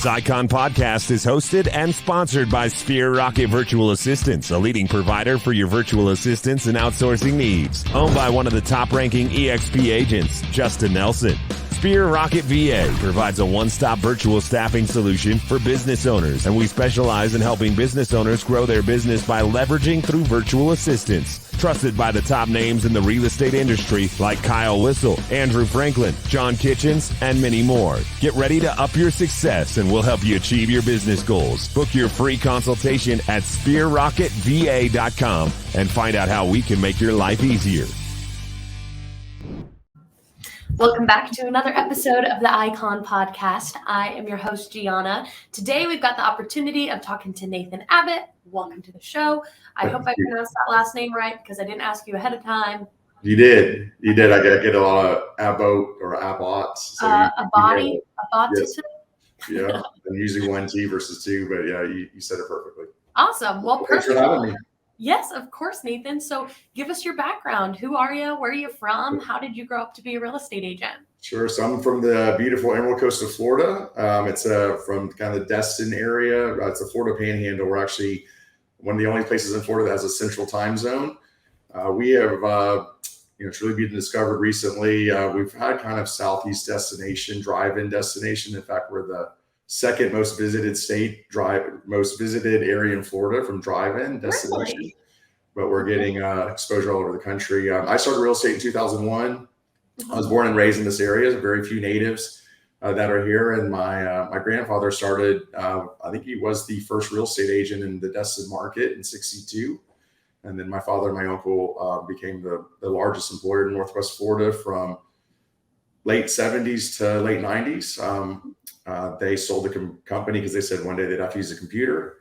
This Icon podcast is hosted and sponsored by Sphere Rocket Virtual Assistants, a leading provider for your virtual assistants and outsourcing needs. Owned by one of the top-ranking EXP agents, Justin Nelson. Sphere Rocket VA provides a one-stop virtual staffing solution for business owners, and we specialize in helping business owners grow their business by leveraging through virtual assistants. Trusted by the top names in the real estate industry like Kyle Whistle, Andrew Franklin, John Kitchens, and many more. Get ready to up your success and we'll help you achieve your business goals. Book your free consultation at sphererocketva.com and find out how we can make your life easier. Welcome back to another episode of the Icon Podcast. I am your host, Gianna. Today, we've got the opportunity of talking to Nathan Abbott. Welcome to the show. I hope I pronounced that last name right because I didn't ask you ahead of time. You did. I get a lot of Abbott or Abbott. So Abbott. Yes. Yeah, I'm using one T versus two, but yeah, you said it perfectly. Awesome. Well, thanks for having me. Yes, of course, Nathan. So give us your background. Who are you? Where are you from? How did you grow up to be a real estate agent? Sure. So I'm from the beautiful Emerald Coast of Florida. It's from kind of the Destin area. It's the Florida Panhandle. We're actually one of the only places in Florida that has a central time zone. We have, truly been discovered recently. We've had kind of Southeast destination, drive-in destination. In fact, we're the second most visited most visited area in Florida from drive-in destination. Really? But we're getting exposure all over the country. I started real estate in 2001. Mm-hmm. I was born and raised in this area. There's very few natives that are here. And my grandfather started, I think he was the first real estate agent in the Destin market in 1962. And then my father and my uncle became the largest employer in Northwest Florida from late 70s to late 90s. They sold the company because they said one day they'd have to use a computer.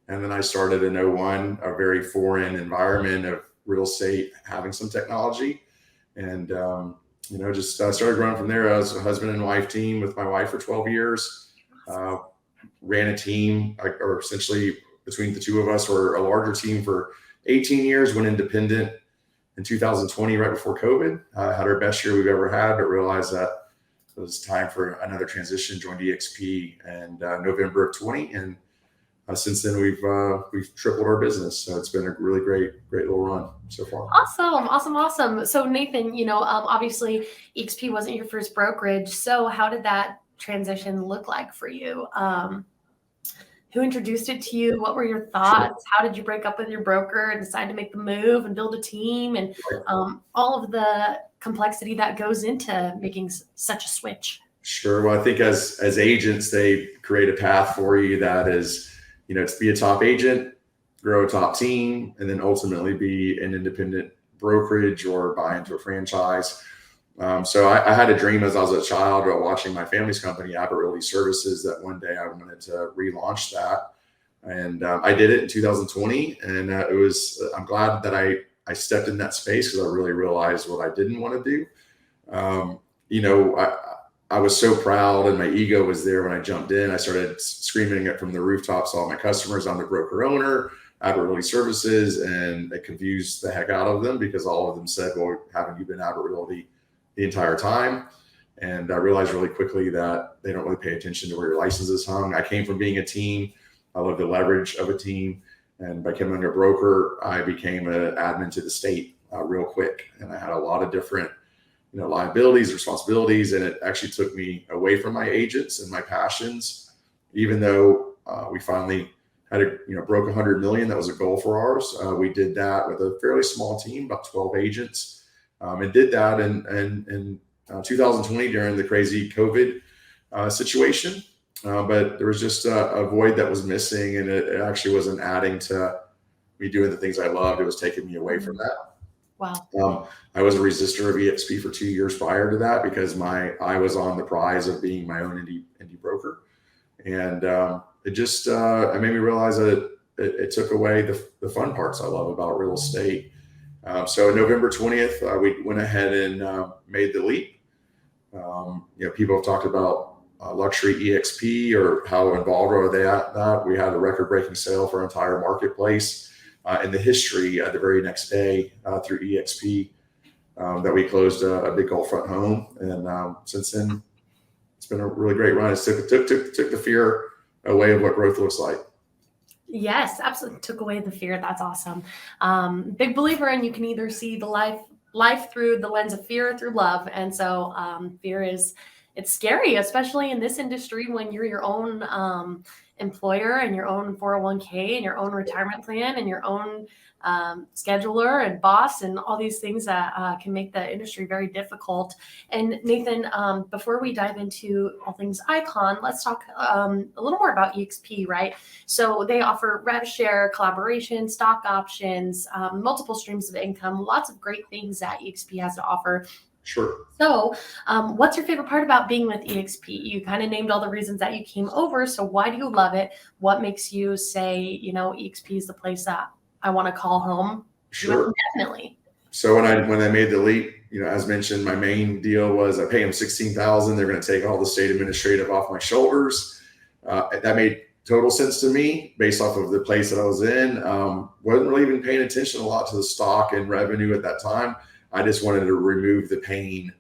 And then I started in 2001, a very foreign environment of real estate, having some technology. And, just started growing from there. I was a husband and wife team with my wife for 12 years, ran a team, or essentially between the two of us, or a larger team for 18 years, went independent in 2020, right before COVID. Had our best year we've ever had, but realized that it was time for another transition. Joined EXP in November of 20, and since then we've tripled our business. So it's been a really great little run so far. Awesome. So Nathan, obviously EXP wasn't your first brokerage. So how did that transition look like for you? Who introduced it to you? What were your thoughts? Sure. How did you break up with your broker and decide to make the move and build a team, and all of the complexity that goes into making such a switch? Sure. Well, I think as agents, they create a path for you that is, to be a top agent, grow a top team, and then ultimately be an independent brokerage or buy into a franchise. So I had a dream as I was a child about watching my family's company, Abbott Realty Services, that one day I wanted to relaunch that. And I did it in 2020. And I'm glad that I stepped in that space because I really realized what I didn't want to do. I was so proud and my ego was there when I jumped in. I started screaming it from the rooftops, all my customers, I'm the broker owner, Abbott Realty Services, and it confused the heck out of them because all of them said, well, haven't you been Abbott Realty the entire time? And I realized really quickly that they don't really pay attention to where your license is hung. I came from being a team. I love the leverage of a team. And by becoming a broker, I became an admin to the state real quick. And I had a lot of different liabilities, responsibilities, and it actually took me away from my agents and my passions. Even though we finally had broke 100 million, that was a goal for ours. We did that with a fairly small team, about 12 agents, and did that in 2020 during the crazy COVID situation. But there was just a void that was missing, and it actually wasn't adding to me doing the things I loved. It was taking me away from that. Wow. I was a resistor of EXP for 2 years prior to that because I was on the prize of being my own indie broker. And it just it made me realize that it took away the fun parts I love about real estate. So November 20th, we went ahead and made the leap. People have talked about luxury EXP or how involved are they at that. We had a record-breaking sale for our entire marketplace in the history the very next day through EXP that we closed a big Gulfront home. And since then, it's been a really great run. It took the fear a way of what growth looks like. Yes, absolutely. Took away the fear. That's awesome. Big believer in you can either see the life through the lens of fear or through love. And so fear it's scary, especially in this industry when you're your own employer and your own 401k and your own retirement plan and your own scheduler and boss and all these things that can make the industry very difficult. And Nathan, before we dive into all things Icon, let's talk a little more about EXP, right? So they offer rev share, collaboration, stock options, multiple streams of income, lots of great things that EXP has to offer. Sure. So what's your favorite part about being with EXP? You kind of named all the reasons that you came over. So why do you love it? What makes you say, EXP is the place that I want to call home? Sure. Definitely. So when I made the leap, as mentioned, my main deal was I pay them $16,000. They're going to take all the state administrative off my shoulders. That made total sense to me based off of the place that I was in. Wasn't really even paying attention a lot to the stock and revenue at that time. I just wanted to remove the pain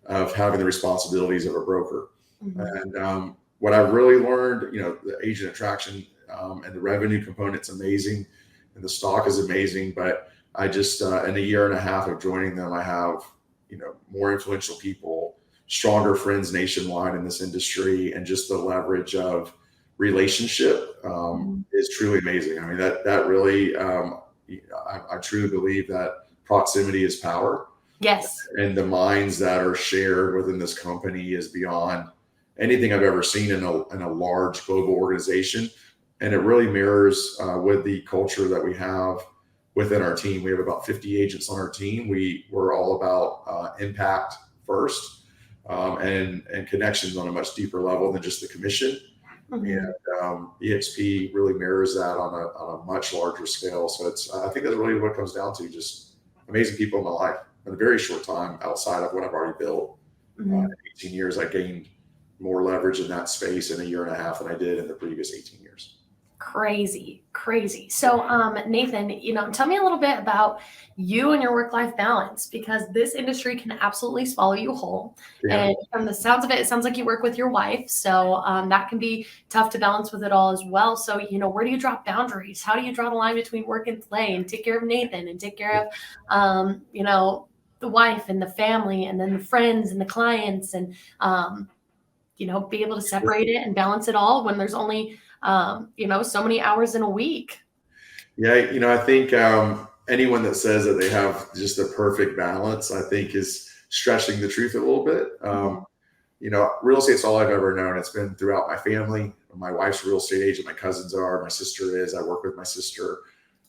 of having the responsibilities of a broker. Mm-hmm. And what I've really learned, the agent attraction and the revenue component's amazing, and the stock is amazing. But I just in a year and a half of joining them, I have more influential people, stronger friends nationwide in this industry, and just the leverage of relationship is truly amazing. I mean, that really I truly believe that proximity is power. Yes. And the minds that are shared within this company is beyond anything I've ever seen in a large global organization. And it really mirrors with the culture that we have within our team. We have about 50 agents on our team. We're all about impact first and connections on a much deeper level than just the commission. Mm-hmm. And EXP really mirrors that on a much larger scale. So I think that's really what it comes down to, just amazing people in my life in a very short time outside of what I've already built. Mm-hmm. In 18 years, I gained more leverage in that space in a year and a half than I did in the previous 18 years. Crazy. So, Nathan, tell me a little bit about you and your work-life balance, because this industry can absolutely swallow you whole. Yeah. And from the sounds of it, it sounds like you work with your wife. So that can be tough to balance with it all as well. So, where do you draw boundaries? How do you draw the line between work and play and take care of Nathan and take care of, the wife and the family and then the friends and the clients and, be able to separate it and balance it all when there's only so many hours in a week? Yeah. I think anyone that says that they have just the perfect balance, I think is stretching the truth a little bit. Real estate's all I've ever known. It's been throughout my family. My wife's a real estate agent. My cousins are, my sister is, I work with my sister.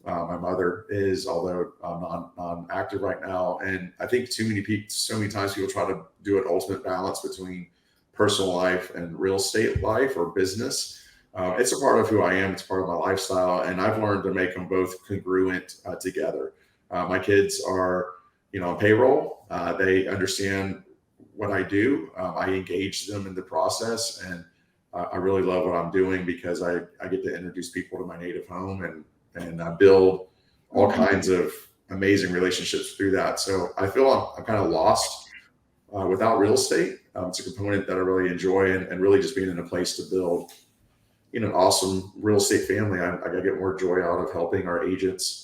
My mother is, although I'm non-active right now. And I think so many times people try to do an ultimate balance between personal life and real estate life or business. It's a part of who I am. It's part of my lifestyle. And I've learned to make them both congruent together. My kids are, on payroll. They understand what I do. I engage them in the process. And I really love what I'm doing because I get to introduce people to my native home and build all kinds of amazing relationships through that. So I feel I'm kind of lost without real estate. It's a component that I really enjoy and really just being in a place to build an awesome real estate family. I get more joy out of helping our agents,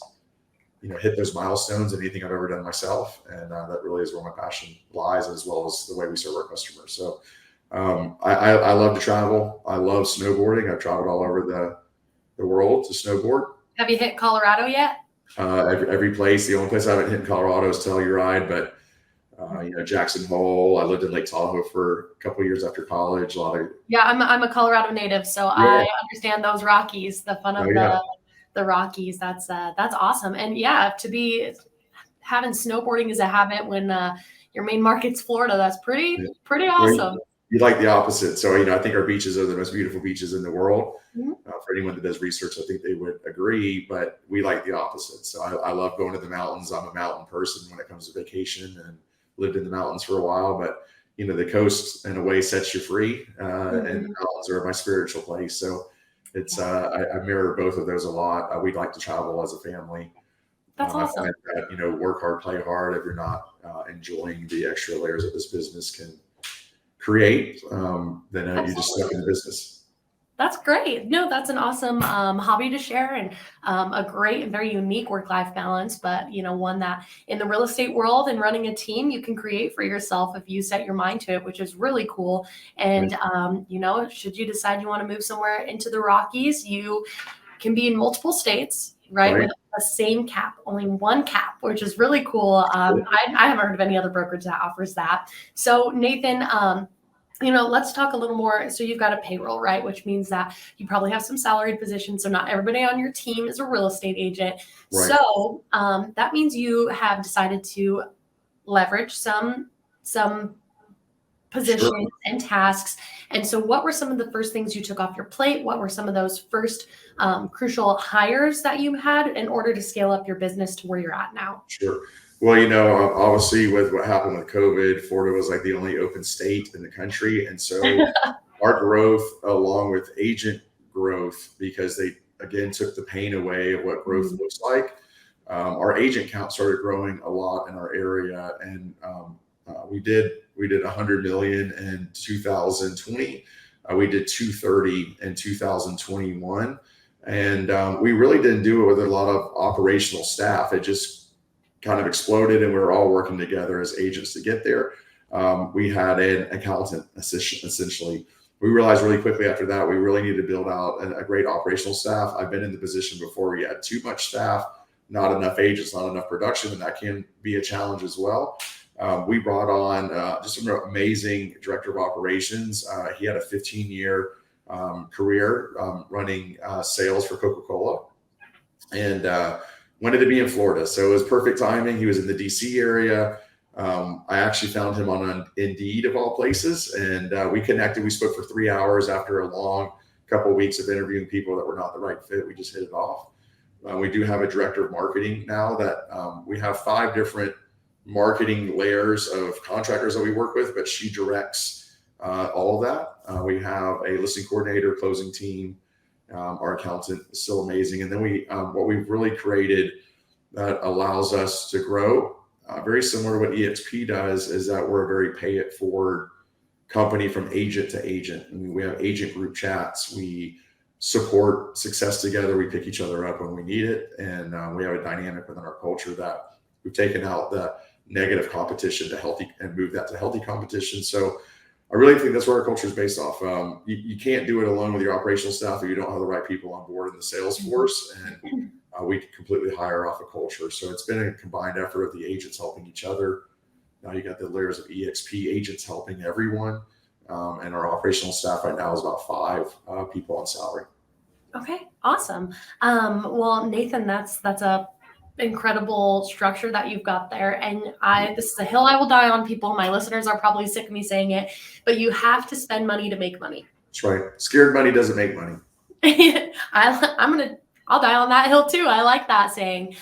hit those milestones than anything I've ever done myself. And that really is where my passion lies, as well as the way we serve our customers. So I love to travel. I love snowboarding. I've traveled all over the world to snowboard. Have you hit Colorado yet? Every place. The only place I haven't hit in Colorado is Telluride, but Jackson Hole. I lived in Lake Tahoe for a couple of years after college. I'm a Colorado native, so yeah. I understand those Rockies, the fun of the Rockies. That's awesome. And to be having snowboarding as a habit when your main market's Florida, that's pretty awesome. You like the opposite. So, I think our beaches are the most beautiful beaches in the world. Mm-hmm. For anyone that does research, I think they would agree, but we like the opposite. So I love going to the mountains. I'm a mountain person when it comes to vacation and lived in the mountains for a while, but the coast in a way sets you free, and the mountains are my spiritual place. So it's, I mirror both of those a lot. We'd like to travel as a family. That's awesome. I find that, work hard, play hard. If you're not enjoying the extra layers that this business can create, then you're just stuck in the business. That's great. No, that's an awesome hobby to share, and a great and very unique work-life balance, but one that in the real estate world and running a team, you can create for yourself if you set your mind to it, which is really cool. And should you decide you want to move somewhere into the Rockies, you can be in multiple states, right? With the same cap, only one cap, which is really cool. I haven't heard of any other brokerage that offers that. So Nathan, let's talk a little more. So you've got a payroll, right? Which means that you probably have some salaried positions. So not everybody on your team is a real estate agent. Right. So that means you have decided to leverage some positions and tasks. And so what were some of the first things you took off your plate? What were some of those first crucial hires that you had in order to scale up your business to where you're at now? Sure. Well, obviously with what happened with COVID, Florida was like the only open state in the country. And so our growth along with agent growth, because they, again, took the pain away of what growth looks like. Our agent count started growing a lot in our area. And we did 100 million in 2020. We did 230 in 2021. And we really didn't do it with a lot of operational staff. It just kind of exploded, and we were all working together as agents to get there. We had an accountant essentially. We realized really quickly after that, we really needed to build out a great operational staff. I've been in the position before where you had too much staff, not enough agents, not enough production, and that can be a challenge as well. We brought on just an amazing director of operations. He had a 15-year career running sales for Coca-Cola, and wanted to be in Florida. So it was perfect timing. He was in the DC area. I actually found him on Indeed of all places. And we connected. We spoke for 3 hours after a long couple of weeks of interviewing people that were not the right fit. We just hit it off. We do have a director of marketing now that we have 5 different marketing layers of contractors that we work with, but she directs all of that. We have a listing coordinator, closing team. Our accountant is still amazing. And then what we've really created that allows us to grow, very similar to what EXP does, is that we're a very pay it forward company from agent to agent. I mean, we have agent group chats. We support success together. We pick each other up when we need it. And we have a dynamic within our culture that we've taken out the negative competition to healthy and moved that to healthy competition. So I really think that's where our culture is based off. You can't do it alone with your operational staff if you don't have the right people on board in the sales force. And we completely hire off a culture. So it's been a combined effort of the agents helping each other. Now you got the layers of EXP agents helping everyone. And our operational staff right now is about 5 people on salary. Okay, awesome. Well, Nathan, that's a incredible structure that you've got there. And this is a hill I will die on, people. My listeners are probably sick of me saying it, but you have to spend money to make money. That's right. Scared money doesn't make money. I'll die on that hill too. I like that saying.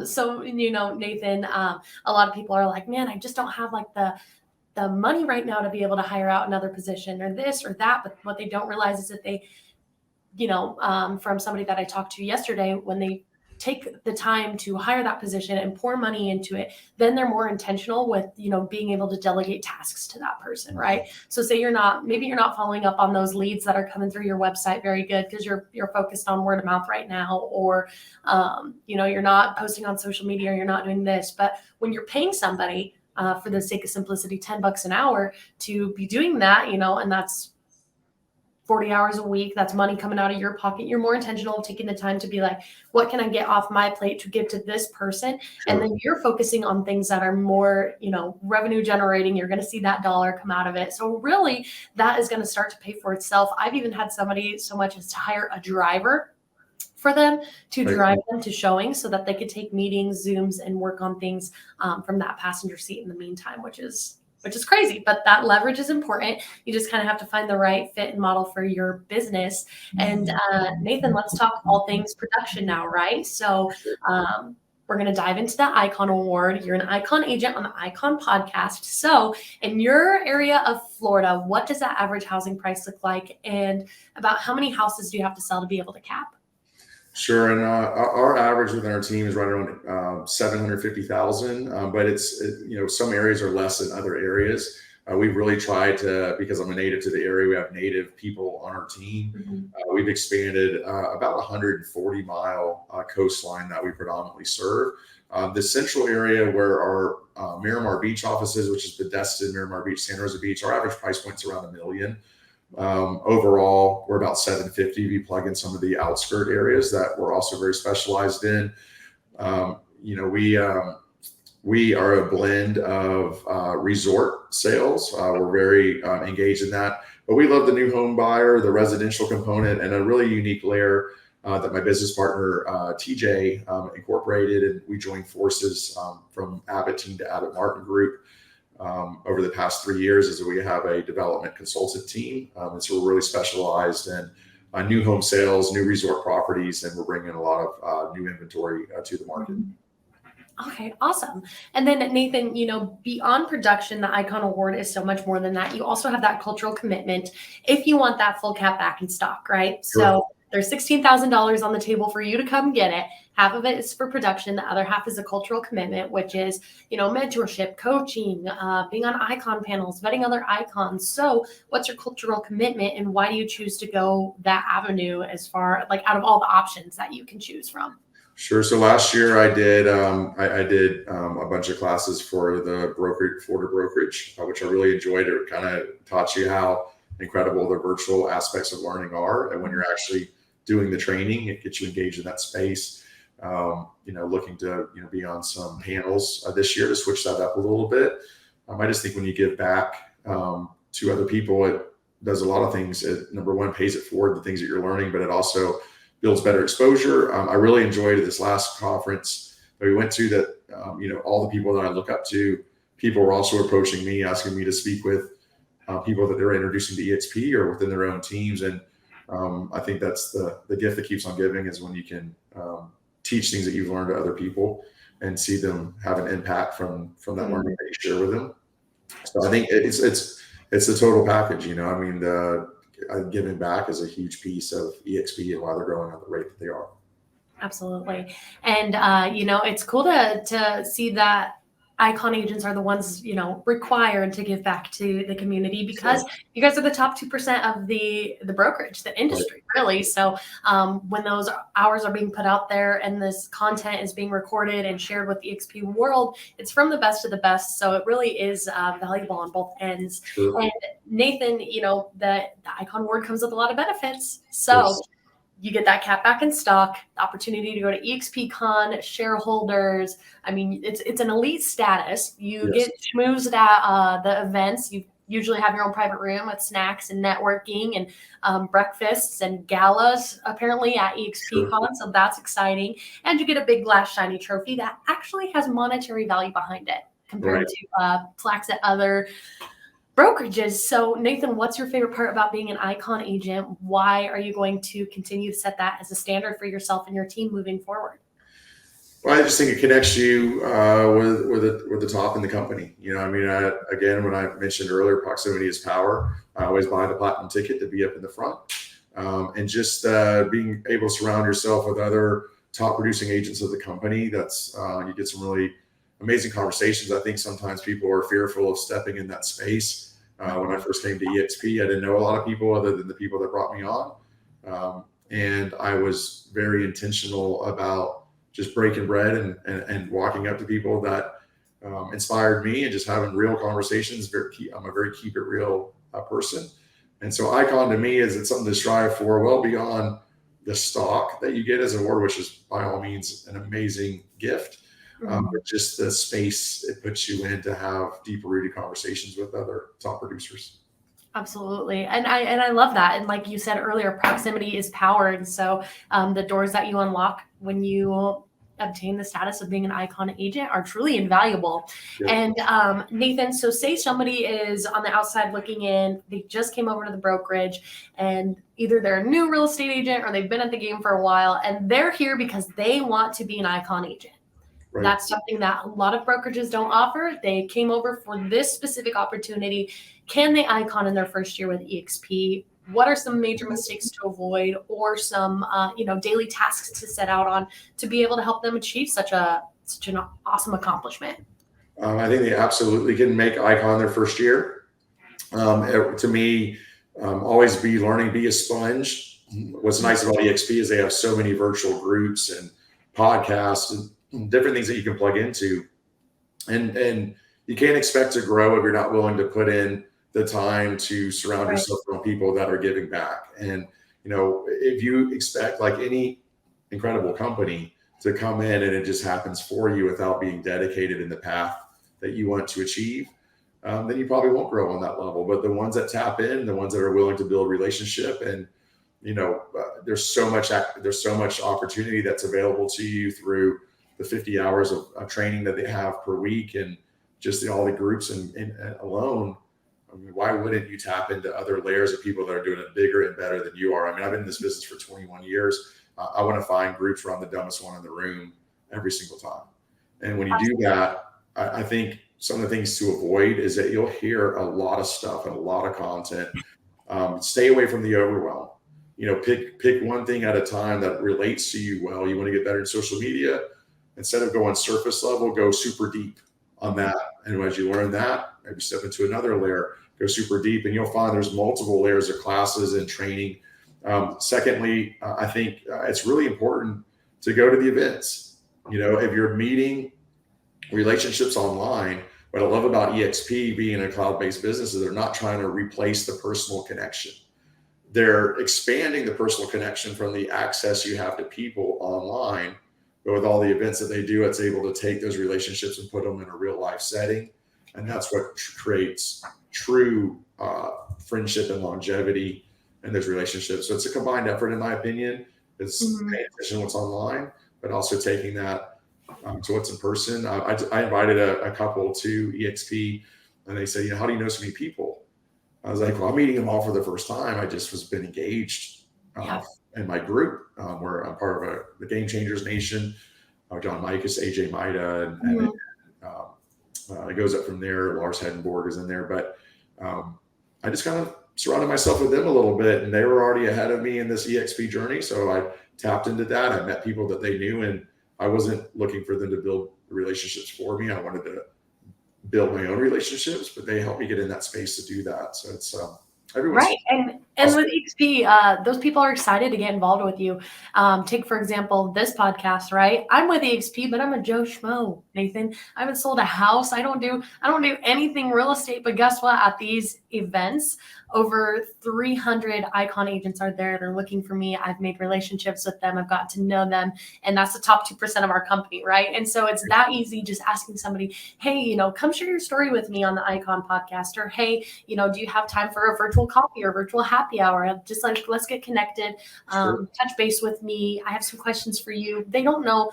So, Nathan, a lot of people are like, man, I just don't have like the money right now to be able to hire out another position or this or that. But what they don't realize is that they, from somebody that I talked to yesterday, when they take the time to hire that position and pour money into it, then they're more intentional with, being able to delegate tasks to that person, right? So say maybe you're not following up on those leads that are coming through your website very good because you're focused on word of mouth right now, or, you're not posting on social media, or you're not doing this. But when you're paying somebody for the sake of simplicity, $10 an hour to be doing that, and that's 40 hours a week, that's money coming out of your pocket. You're more intentional of taking the time to be like, what can I get off my plate to give to this person? Sure. And then you're focusing on things that are more, revenue generating. You're going to see that dollar come out of it. So really that is going to start to pay for itself. I've even had somebody so much as to hire a driver for them to drive them to showings so that they could take meetings, Zooms, and work on things from that passenger seat in the meantime, which is crazy, but that leverage is important. You just kind of have to find the right fit and model for your business. And Nathan, let's talk all things production now, right? So we're going to dive into the Icon Award. You're an Icon agent on the Icon podcast. So in your area of Florida, what does that average housing price look like? And about how many houses do you have to sell to be able to cap? Sure. And our average within our team is right around 750,000. But some areas are less than other areas. We've really tried to, because I'm a native to the area, we have native people on our team. We've expanded about 140-mile coastline that we predominantly serve. The central area where our Miramar Beach offices, which is the Destin, Miramar Beach, Santa Rosa Beach, our average price point's around $1 million. Overall, we're about 750 if you plug in some of the outskirt areas that we're also very specialized in. We are a blend of resort sales. We're very engaged in that, but we love the new home buyer, the residential component, and a really unique layer that my business partner, TJ, incorporated. And we joined forces from Abbott team to Abbott Martin Group over the past 3 years, as we have a development consultant team. And so we're really specialized in new home sales, new resort properties, and we're bringing a lot of new inventory to the market. Okay, awesome. And then Nathan, beyond production, the Icon Award is so much more than that. You also have that cultural commitment if you want that full cap back in stock, right? Sure. So there's $16,000 on the table for you to come get it. Half of it is for production. The other half is a cultural commitment, which is, mentorship, coaching, being on icon panels, vetting other icons. So what's your cultural commitment, and why do you choose to go that avenue as far, out of all the options that you can choose from? Sure. So last year I did a bunch of classes for the Florida brokerage, which I really enjoyed. It kind of taught you how incredible the virtual aspects of learning are, and when you're actually doing the training, it gets you engaged in that space. Looking to be on some panels this year to switch that up a little bit. I just think when you give back to other people, it does a lot of things. It, number one, pays it forward, the things that you're learning, but it also builds better exposure. I really enjoyed this last conference that we went to that, all the people that I look up to, people were also approaching me, asking me to speak with people that they're introducing to EXP or within their own teams. And I think that's the gift that keeps on giving, is when you can teach things that you've learned to other people and see them have an impact from that learning that you share with them. So I think it's a total package, giving back is a huge piece of EXP and why they're growing at the rate that they are. Absolutely. And, it's cool to see that icon agents are the ones, required to give back to the community, because you guys are the top 2% of the brokerage, the industry, really. So when those hours are being put out there and this content is being recorded and shared with the EXP world, it's from the best of the best. So it really is valuable on both ends. Sure. And Nathan, the Icon Award comes with a lot of benefits. So you get that cap back in stock, the opportunity to go to EXP Con, shareholders. I mean, it's an elite status. You get schmoozed at the events. You usually have your own private room with snacks and networking and breakfasts and galas, apparently, at EXP Con. So that's exciting. And you get a big glass shiny trophy that actually has monetary value behind it compared to plaques at other brokerages. So Nathan, what's your favorite part about being an icon agent? Why are you going to continue to set that as a standard for yourself and your team moving forward? Well, I just think it connects you with the top in the company. Again, when I mentioned earlier, proximity is power. I always buy the platinum ticket to be up in the front, and just being able to surround yourself with other top producing agents of the company. That's you get some really amazing conversations. I think sometimes people are fearful of stepping in that space. When I first came to EXP, I didn't know a lot of people other than the people that brought me on. And I was very intentional about just breaking bread and walking up to people that inspired me and just having real conversations. I'm a very keep it real person. And so Icon to me it's something to strive for, well beyond the stock that you get as an award, which is by all means an amazing gift. But just the space it puts you in to have deeper rooted conversations with other top producers. Absolutely. And I love that. And like you said earlier, proximity is power. And so the doors that you unlock when you obtain the status of being an icon agent are truly invaluable. And Nathan, so say somebody is on the outside looking in, they just came over to the brokerage, and either they're a new real estate agent or they've been at the game for a while, and they're here because they want to be an icon agent. Right. That's something that a lot of brokerages don't offer. They came over for this specific opportunity. Can they icon in their first year with EXP? What are some major mistakes to avoid, or some daily tasks to set out on to be able to help them achieve such an awesome accomplishment? I think they absolutely can make icon their first year. To me, always be learning, be a sponge. What's nice about EXP is they have so many virtual groups and podcasts and different things that you can plug into. And you can't expect to grow if you're not willing to put in the time to surround yourself with people that are giving back. And, if you expect, like any incredible company, to come in and it just happens for you without being dedicated in the path that you want to achieve, then you probably won't grow on that level. But the ones that tap in, the ones that are willing to build relationship, and there's so much opportunity that's available to you through the 50 hours of training that they have per week, and just all the groups and alone. I mean, why wouldn't you tap into other layers of people that are doing it bigger and better than you are? I mean, I've been in this business for 21 years. I want to find groups where I'm the dumbest one in the room every single time. And when you do that, I think some of the things to avoid is that you'll hear a lot of stuff and a lot of content. Stay away from the overwhelm. Pick one thing at a time that relates to you well. You want to get better in social media. Instead of going surface level, go super deep on that. And as you learn that, maybe step into another layer, go super deep, and you'll find there's multiple layers of classes and training. Secondly, I think it's really important to go to the events. If you're meeting relationships online, what I love about EXP being a cloud-based business is they're not trying to replace the personal connection. They're expanding the personal connection from the access you have to people online. But with all the events that they do, it's able to take those relationships and put them in a real life setting. And that's what creates true friendship and longevity in those relationships. So it's a combined effort, in my opinion. It's paying attention to what's online, but also taking that to what's in person. I invited a couple to EXP, and they said, how do you know so many people? I was like, well, I'm meeting them all for the first time. I just was been engaged in my group, where I'm part of the Game Changers Nation, John Mikas, AJ Maida, and it goes up from there. Lars Hedenborg is in there, but I just kind of surrounded myself with them a little bit, and they were already ahead of me in this EXP journey. So I tapped into that. I met people that they knew, and I wasn't looking for them to build relationships for me. I wanted to build my own relationships, but they helped me get in that space to do that. So it's everyone's right. And with EXP, those people are excited to get involved with you. Take, for example, this podcast, right? I'm with EXP, but I'm a Joe Schmo, Nathan. I haven't sold a house. I don't do anything real estate, but guess what? At these events, over 300 icon agents are there. They're looking for me. I've made relationships with them. I've got to know them. And that's the top 2% of our company, right? And so it's that easy, just asking somebody, hey, come share your story with me on the Icon podcast. Or, hey, do you have time for a virtual coffee or virtual happy hour? Just like, let's get connected, touch base with me. I have some questions for you. They don't know,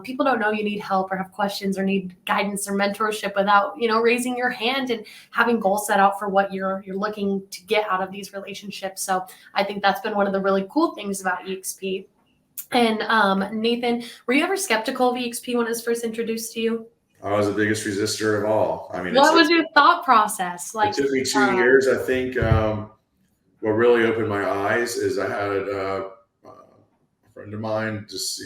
people don't know you need help or have questions or need guidance or mentorship without, raising your hand and having goals set out for what you're looking to get out of these relationships. So I think that's been one of the really cool things about EXP. And Nathan, were you ever skeptical of EXP when it was first introduced to you? I was the biggest resistor of all. I mean, what was your thought process? It took me 2 years. I think what really opened my eyes is I had a friend of mine, just,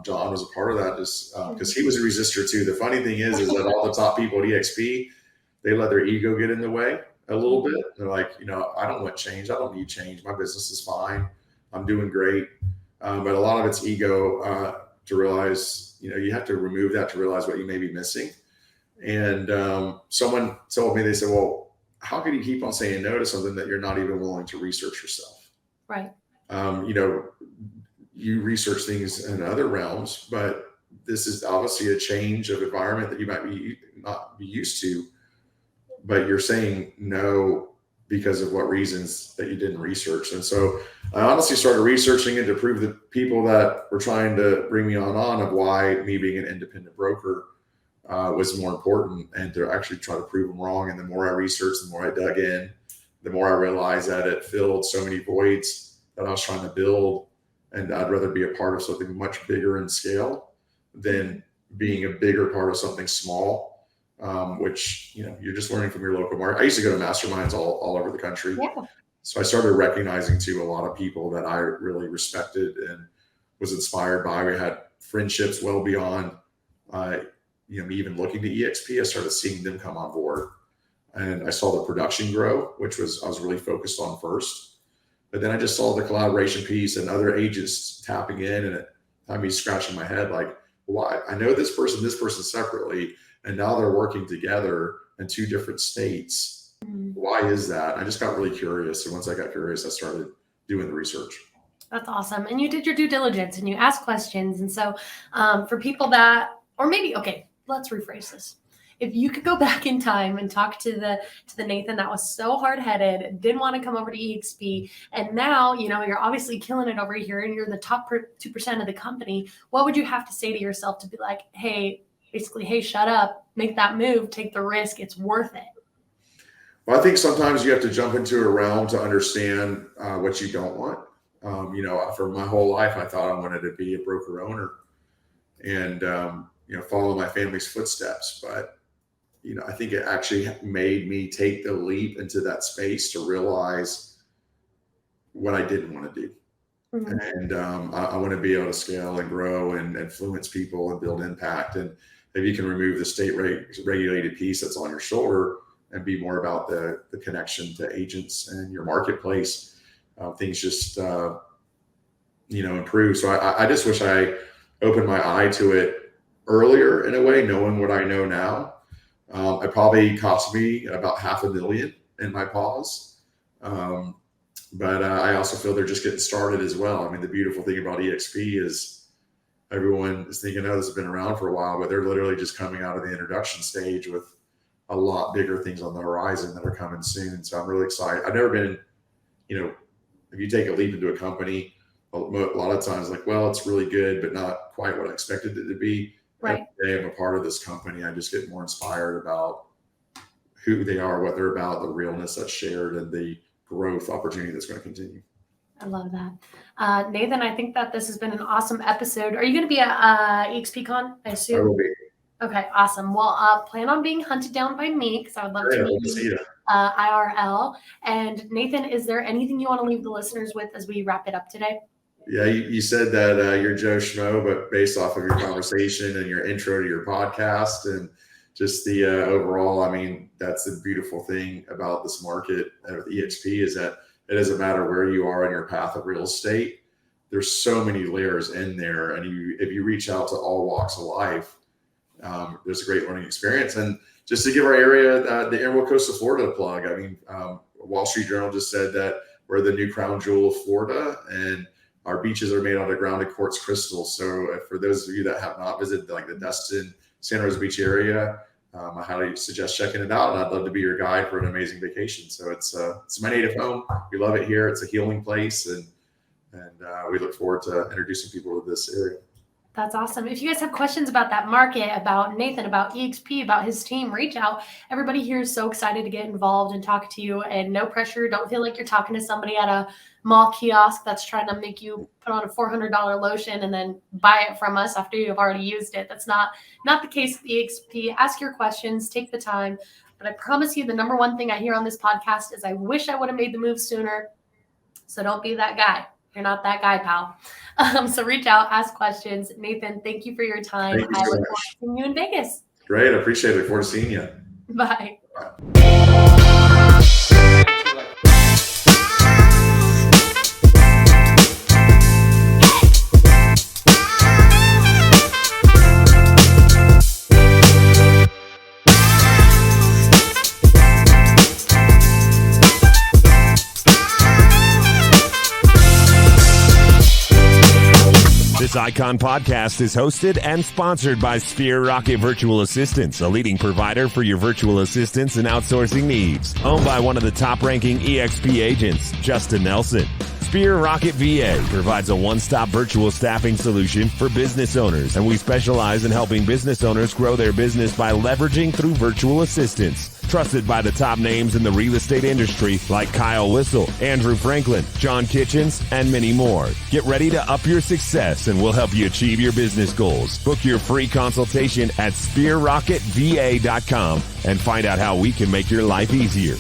John was a part of that, just because he was a resistor too. The funny thing is that all the top people at EXP, they let their ego get in the way a little bit. They're like, I don't want change. I don't need change. My business is fine. I'm doing great. But a lot of it's ego to realize, you have to remove that to realize what you may be missing. And someone told me, they said, well, how can you keep on saying no to something that you're not even willing to research yourself? Right. You research things in other realms, but this is obviously a change of environment that you might not be used to, but you're saying no because of what reasons that you didn't research. And so I honestly started researching it to prove the people that were trying to bring me on of why me being an independent broker was more important, and to actually try to prove them wrong. And the more I researched, the more I dug in, the more I realized that it filled so many voids that I was trying to build. And I'd rather be a part of something much bigger in scale than being a bigger part of something small, which, you're just learning from your local market. I used to go to masterminds all over the country. Yeah. So I started recognizing too a lot of people that I really respected and was inspired by. We had friendships well beyond, me even looking to EXP. I started seeing them come on board. and I saw the production grow, which I was really focused on first. But then I just saw the collaboration piece and other agents tapping in, and it had me scratching my head like, why? I know this person separately, and now they're working together in 2 different states. Why is that? I just got really curious. And once I got curious, I started doing the research. That's awesome. And you did your due diligence and you asked questions. And so for people that, or maybe, okay, let's rephrase this. If you could go back in time and talk to the Nathan that was so hard-headed, didn't want to come over to EXP, and now, you're obviously killing it over here and you're in the top 2% of the company, what would you have to say to yourself to be like, hey, shut up, make that move, take the risk, it's worth it? Well, I think sometimes you have to jump into a realm to understand what you don't want. For my whole life, I thought I wanted to be a broker owner and, follow my family's footsteps. But, I think it actually made me take the leap into that space to realize what I didn't want to do. Mm-hmm. And I want to be able to scale and grow and influence people and build impact. And if you can remove the state regulated piece that's on your shoulder and be more about the connection to agents and your marketplace, things just, improve. So I just wish I opened my eye to it earlier in a way, knowing what I know now. It probably cost me about $500,000 in my pause. But I also feel they're just getting started as well. I mean, the beautiful thing about EXP is everyone is thinking, oh, this has been around for a while, but they're literally just coming out of the introduction stage with a lot bigger things on the horizon that are coming soon. So I'm really excited. I've never been, if you take a leap into a company, a lot of times like, well, it's really good, but not quite what I expected it to be. Right. Every day I'm a part of this company, I just get more inspired about who they are, what they're about, the realness that's shared, and the growth opportunity that's going to continue. I love that. Nathan, I think that this has been an awesome episode. Are you going to be at EXPCon, I assume? I will be. Okay, awesome. Well, plan on being hunted down by me because I would love to meet you IRL. And Nathan, is there anything you want to leave the listeners with as we wrap it up today? Yeah, you said that you're Joe Schmo, but based off of your conversation and your intro to your podcast and just the overall, I mean, that's the beautiful thing about this market with EXP is that it doesn't matter where you are in your path of real estate. There's so many layers in there. And if you reach out to all walks of life, there's a great learning experience. And just to give our area, the Emerald Coast of Florida a plug, I mean, Wall Street Journal just said that we're the new crown jewel of Florida, and our beaches are made out of grounded quartz crystal. So for those of you that have not visited like the Destin, Santa Rosa Beach area, I highly suggest checking it out. And I'd love to be your guide for an amazing vacation. So it's my native home. We love it here. It's a healing place. And we look forward to introducing people to this area. That's awesome. If you guys have questions about that market, about Nathan, about EXP, about his team, reach out. Everybody here is so excited to get involved and talk to you, and no pressure. Don't feel like you're talking to somebody at a mall kiosk that's trying to make you put on a $400 lotion and then buy it from us after you've already used it. That's not the case with EXP. Ask your questions, take the time. But I promise you, the number one thing I hear on this podcast is I wish I would have made the move sooner. So don't be that guy. You're not that guy, pal. So reach out, ask questions. Nathan, thank you for your time. Thank you I so look much. forward to seeing you in Vegas. Great. I appreciate it. Look forward to seeing you. Bye. This Icon podcast is hosted and sponsored by Sphere Rocket Virtual Assistants, a leading provider for your virtual assistants and outsourcing needs. Owned by one of the top-ranking EXP agents, Justin Nelson. Sphere Rocket VA provides a one-stop virtual staffing solution for business owners, and we specialize in helping business owners grow their business by leveraging through virtual assistants. Trusted by the top names in the real estate industry like Kyle Whistle, Andrew Franklin, John Kitchens, and many more. Get ready to up your success and we'll help you achieve your business goals. Book your free consultation at SphereRocketVA.com and find out how we can make your life easier.